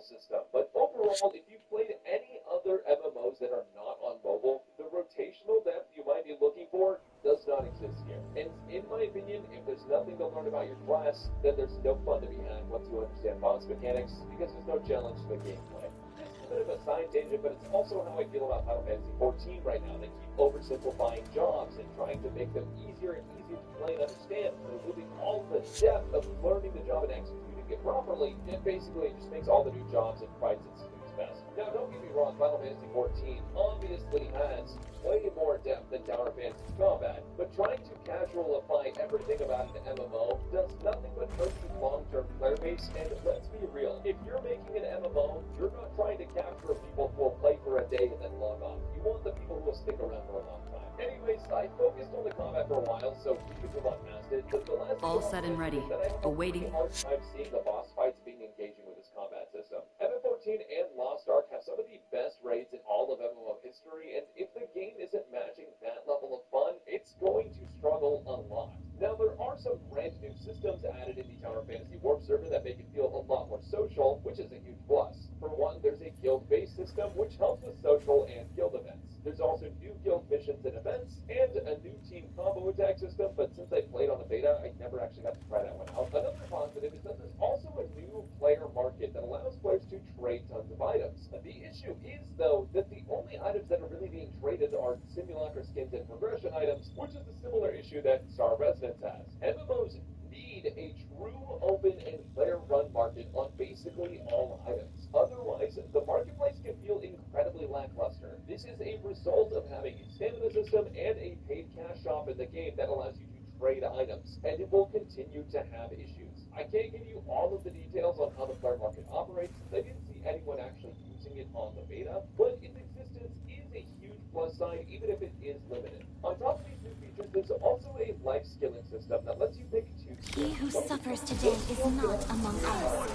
system. But overall, if you've played any other MMOs that are not on mobile, the rotational depth you might be looking for does not exist here. And in my opinion, if there's nothing to learn about your class, then there's no fun to be had once you understand boss mechanics, because there's no challenge to the gameplay. This is a bit of a side tangent, but it's also how I feel about Final Fantasy XIV right now. They keep oversimplifying jobs and trying to make them easier and easier to play and understand, removing all the depth of learning the job and executing it properly. It basically just makes all the new jobs and fights its best. Now, don't get me wrong, Final Fantasy XIV obviously has way more depth than Tower Fantasy combat, but trying to casualify everything about an MMO does nothing but hurt the long-term player base, and let's be real, if you're making an MMO, you're not trying to capture people who will play for a day and then log off. You want the people who will stick around for a long time. Anyways, I focused on the combat for a while, so we can move on past it, but the last all set and ready, awaiting. hard time seeing the boss fights being engaging with this combat system. FF14 and Lost Ark have some of the best raids in all of MMO history, and if the game isn't matching that level of fun, it's going to struggle a lot. Now, there are some brand new systems added in the Tower Fantasy Warp server that make it feel a lot more social, which is a huge plus. For one, there's a guild-based system, which helps with social and guild events. There's also new guild missions and events, and a new team combo attack system, but since I played on the beta, I never actually got to try that one out. Another positive is that there's also a new player market that allows players to trade tons of items. The issue is, though, that the only items that are really being traded are simulacra skins and progression items, which is a similar issue that Star Residence has. MMOs need a true open and player-run market on basically all items. Otherwise, the marketplace can feel incredibly lackluster. This is a result of having a stamina system and a paid cash shop in the game that allows you to trade items, and it will continue to have issues. I can't give you all of the details on how the player market operates, since I didn't see anyone actually using it on the beta, but its existence is a huge plus side, even if it is limited. On top of these new features, there's also a life skilling system that lets you pick two skills. He who suffers today is not among us.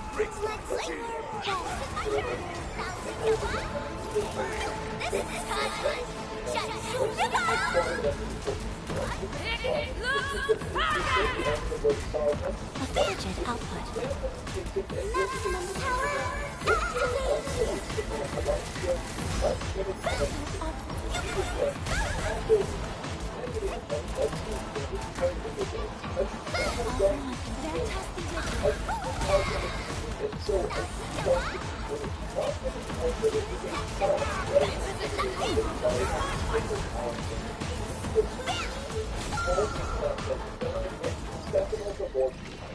Efficient output. Maximum power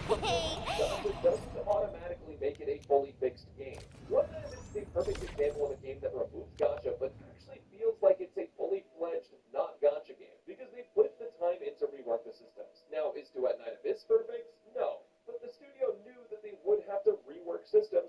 It doesn't automatically make it a fully fixed game. One is a perfect example of a game that removes gacha, but actually feels like it's a fully fledged, not gacha game, because they put the time in to rework the systems. Now, is Duet Night Abyss perfect? No. But the studio knew that they would have to rework systems